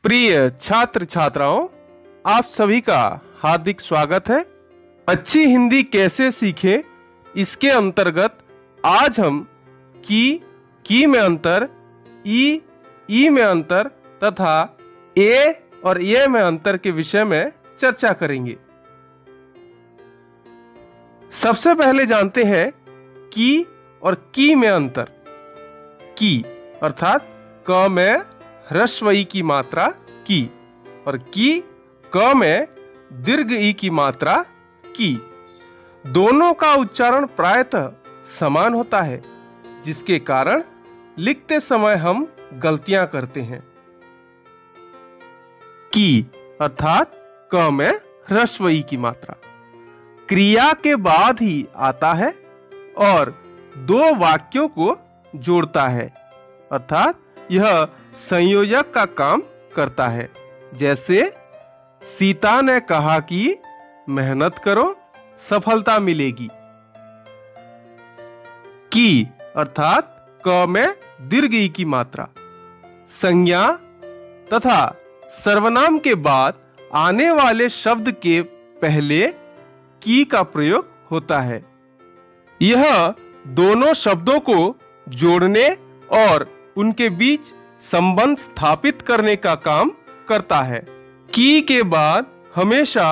प्रिय छात्र छात्राओं, आप सभी का हार्दिक स्वागत है। अच्छी हिंदी कैसे सीखें, इसके अंतर्गत आज हम की में अंतर, ई में अंतर तथा ए और ये में अंतर के विषय में चर्चा करेंगे। सबसे पहले जानते हैं की और की में अंतर। की अर्थात क में ह्रस्व ई की मात्रा की और की क में दीर्घ ई की मात्रा की। दोनों का उच्चारण प्रायतः समान होता है, जिसके कारण लिखते समय हम गलतियां करते हैं। की अर्थात क में ह्रस्व ई की मात्रा क्रिया के बाद ही आता है और दो वाक्यों को जोड़ता है, अर्थात यह संयोजक का काम करता है। जैसे सीता ने कहा कि मेहनत करो, सफलता मिलेगी। की अर्थात क में दीर्घ ई की मात्रा संज्ञा तथा सर्वनाम के बाद आने वाले शब्द के पहले की का प्रयोग होता है। यह दोनों शब्दों को जोड़ने और उनके बीच संबंध स्थापित करने का काम करता है। की के बाद हमेशा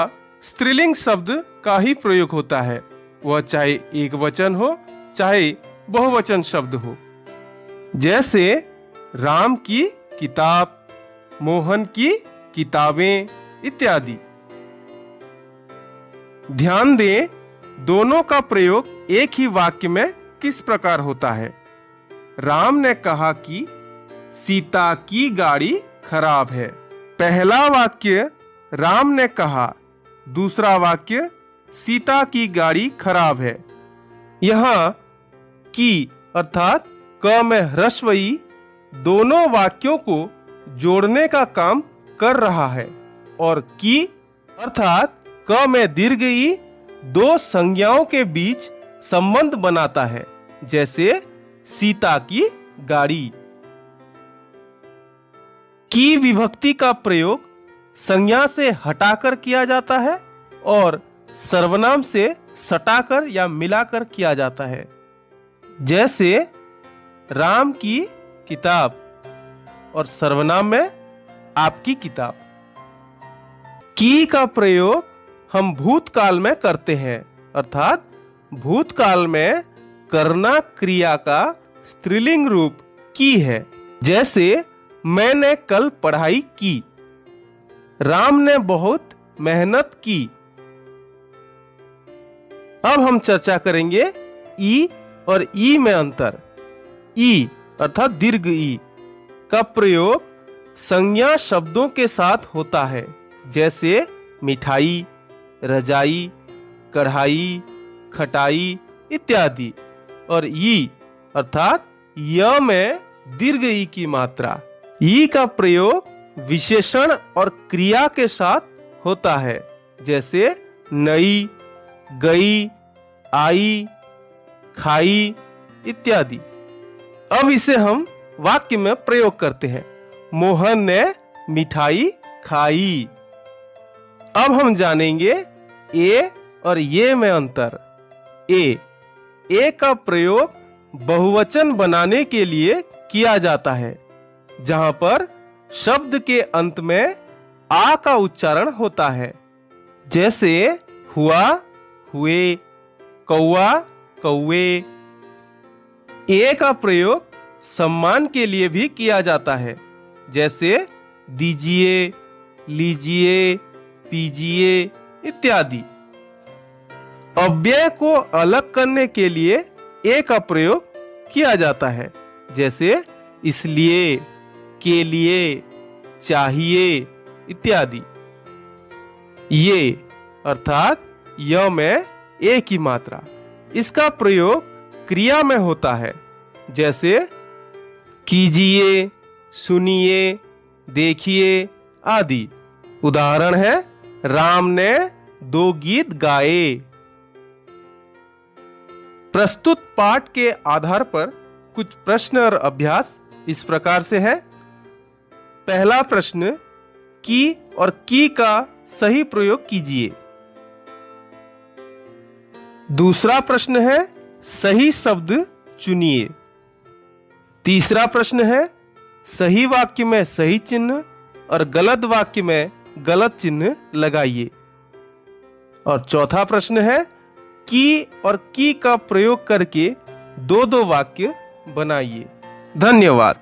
स्त्रीलिंग शब्द का ही प्रयोग होता है, वह चाहे एक वचन हो चाहे बहुवचन शब्द हो। जैसे राम की किताब, मोहन की किताबें इत्यादि। ध्यान दें, दोनों का प्रयोग एक ही वाक्य में किस प्रकार होता है। राम ने कहा कि सीता की गाड़ी खराब है। पहला वाक्य राम ने कहा, दूसरा वाक्य सीता की गाड़ी खराब है। यहाँ की अर्थात क में ह्रस्व ई दोनों वाक्यों को जोड़ने का काम कर रहा है और की अर्थात क में दीर्घ ई दो संज्ञाओं के बीच संबंध बनाता है, जैसे सीता की गाड़ी। की विभक्ति का प्रयोग संज्ञा से हटाकर किया जाता है और सर्वनाम से सटाकर या मिलाकर किया जाता है। जैसे राम की किताब और सर्वनाम में आपकी किताब। की का प्रयोग हम भूतकाल में करते हैं, अर्थात भूतकाल में करना क्रिया का स्त्रीलिंग रूप की है। जैसे मैंने कल पढ़ाई की, राम ने बहुत मेहनत की। अब हम चर्चा करेंगे ई और ई में अंतर। ई अर्थात दीर्घ ई का प्रयोग संज्ञा शब्दों के साथ होता है, जैसे मिठाई, रजाई, कढ़ाई, खटाई इत्यादि। और ई अर्थात य में दीर्घ ई की मात्रा। ई का प्रयोग विशेषण और क्रिया के साथ होता है, जैसे नई, गई, आई, खाई इत्यादि। अब इसे हम वाक्य में प्रयोग करते हैं। मोहन ने मिठाई खाई। अब हम जानेंगे ए और ये में अंतर। ए का प्रयोग बहुवचन बनाने के लिए किया जाता है, जहां पर शब्द के अंत में आ का उच्चारण होता है, जैसे हुआ, हुए, कौआ, कौवे। ए का प्रयोग सम्मान के लिए भी किया जाता है, जैसे दीजिए, लीजिए, पीजिए इत्यादि। अव्यय को अलग करने के लिए ए का प्रयोग किया जाता है, जैसे इसलिए, के लिए, चाहिए इत्यादि। ये अर्थात य में ए की मात्रा, इसका प्रयोग क्रिया में होता है, जैसे कीजिए, सुनिए, देखिए आदि। उदाहरण है, राम ने 2 गीत गाए। प्रस्तुत पाठ के आधार पर कुछ प्रश्न और अभ्यास इस प्रकार से है। पहला प्रश्न, की और की का सही प्रयोग कीजिए। दूसरा प्रश्न है सही शब्द चुनिए। तीसरा प्रश्न है सही वाक्य में सही चिन्ह और गलत वाक्य में गलत चिन्ह लगाइए। और चौथा प्रश्न है की और की का प्रयोग करके दो वाक्य बनाइए। धन्यवाद।